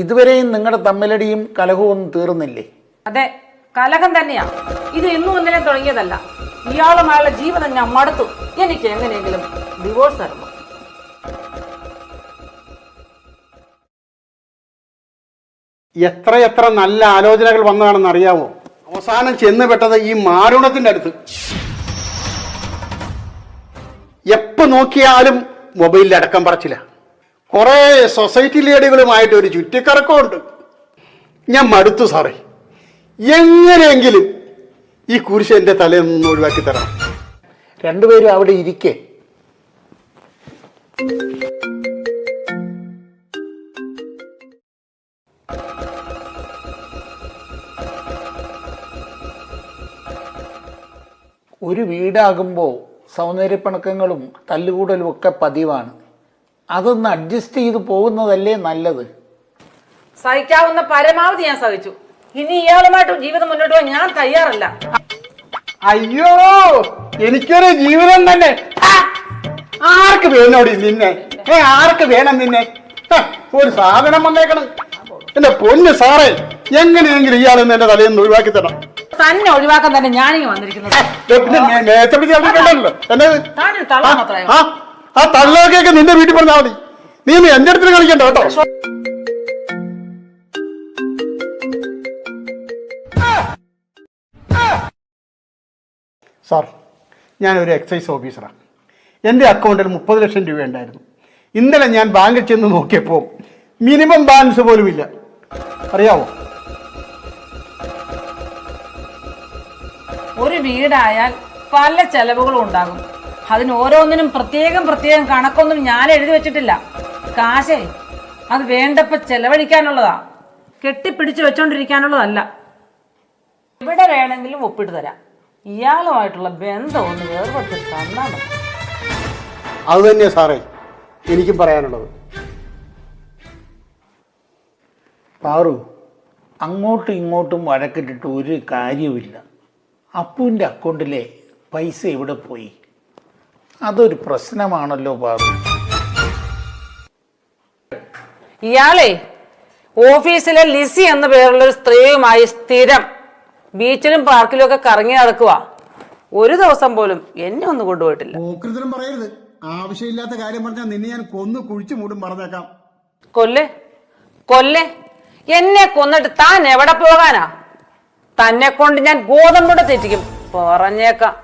ഇതുവരെയും നിങ്ങളുടെ തമ്മിലടിയും കലഹവും ഒന്നും തീർന്നില്ലേ? അതെ, കലഹം തന്നെയാ. ഇത് ഇന്നും ഇന്നലെ തുടങ്ങിയതല്ല. ഇയാളുമായുള്ള ജീവിതം ഞാൻ മടുത്തു. എനിക്ക് എങ്ങനെയെങ്കിലും ഡിവോഴ്സ് തരണം. എത്ര നല്ല ആലോചനകൾ വന്നതാണെന്ന് അറിയാമോ? അവസാനം ചെന്ന് പെട്ടത് ഈ മാരുണത്തിന്റെ അടുത്ത്. എപ്പോ നോക്കിയാലും മൊബൈലിൽ അടക്കം പറച്ചില്ല. കുറെ സൊസൈറ്റി ലേഡികളുമായിട്ട് ഒരു ചുറ്റിക്കറക്കമുണ്ട്. ഞാൻ മടുത്തു സാറേ. എങ്ങനെയെങ്കിലും ഈ കുരിശ് എന്റെ തലയിൽ നിന്ന് ഒഴിവാക്കി തരണം. രണ്ടുപേരും അവിടെ ഇരിക്കേ. ഒരു വീടാകുമ്പോൾ സൗന്ദര്യപ്പിണക്കങ്ങളും തല്ലുകൂടലും ഒക്കെ പതിവാണ്. അതൊന്ന് അഡ്ജസ്റ്റ് ചെയ്ത് പോകുന്നതല്ലേ നല്ലത്. സഹിക്കാവുന്ന പരമാവധി ഞാൻ സഹിച്ചു. ഇനി ഇയാളുമായിട്ട് ജീവിതം മുന്നോട്ട് പോകാൻ ഞാൻ തയ്യാറല്ല. അയ്യോ, എനിക്കൊരു ജീവിതം തന്നെ. ആർക്ക് വേണോടി നിന്നെ? ആർക്ക് വേണം നിന്നെ? ഒരു സാധനം വന്നേക്കണം. എന്റെ പൊന്ന് സാറേ, എങ്ങനെയെങ്കിലും ഇയാളെന്ന് എന്റെ തലയിൽ നിന്ന് ഒഴിവാക്കി തരണം. തന്നെ ഒഴിവാക്കാൻ തന്നെ ഞാനിങ്ങ് വന്നിരിക്കുന്നത്. ആ തള്ളൊക്കെ നിന്റെ വീട്ടിൽ പറഞ്ഞാൽ മതി. നീ എന്റെ അടുത്ത് കളിക്കണ്ട കേട്ടോ. സാർ, ഞാനൊരു എക്സൈസ് ഓഫീസറാണ്. എൻ്റെ അക്കൗണ്ടിൽ 30 ലക്ഷം രൂപ ഉണ്ടായിരുന്നു. ഇന്നലെ ഞാൻ ബാങ്കിൽ ചെന്ന് നോക്കിയപ്പോൾ മിനിമം ബാലൻസ് പോലും ഇല്ല. അറിയാവോ? ഒരു വീടായാൽ പല ചെലവുകളും ഉണ്ടാകും. അതിന് ഓരോന്നിനും പ്രത്യേകം കണക്കൊന്നും ഞാൻ എഴുതി വെച്ചിട്ടില്ല. കാശേ അത് വേണ്ടപ്പോ ചെലവഴിക്കാനുള്ളതാ, കെട്ടിപ്പിടിച്ച് വെച്ചോണ്ടിരിക്കാനുള്ളതല്ല. ഇവിടെ വേണമെങ്കിലും ഒപ്പിട്ട് തരാം. ഇയാളുമായിട്ടുള്ള ബന്ധം ഒന്ന് വേർപെടുത്തി തന്നാ മതി. അത് തന്നെയാ സാറേ എനിക്കും പറയാനുള്ളത്. പാറു, അങ്ങോട്ടും ഇങ്ങോട്ടും വഴക്കിട്ടിട്ട് ഒരു കാര്യവുമില്ല. അപ്പുവിൻ്റെ അക്കൗണ്ടിലെ പൈസ എവിടെ പോയി? അതൊരു പ്രശ്നമാണല്ലോ പാറു. ഇയാളെ ഓഫീസിലെ ലിസി എന്ന പേരുള്ളൊരു സ്ത്രീയുമായി സ്ഥിരം ബീച്ചിലും പാർക്കിലും ഒക്കെ കറങ്ങി നടക്കുക. ഒരു ദിവസം പോലും എന്നെ ഒന്നും കൊണ്ടുപോയിട്ടില്ല. പറയരുത്. ആവശ്യമില്ലാത്ത കാര്യം പറഞ്ഞാൽ നിന്നെ ഞാൻ കൊന്നു കുഴിച്ചു മൂടും. പറഞ്ഞേക്കാം. കൊല്ലേ എന്നെ കൊന്നിട്ട് താൻ എവിടെ പോകാനാ? തന്നെ കൊണ്ട് ഞാൻ ഗോതമ്പൂടെ തെറ്റിക്കും, പറഞ്ഞേക്കാം.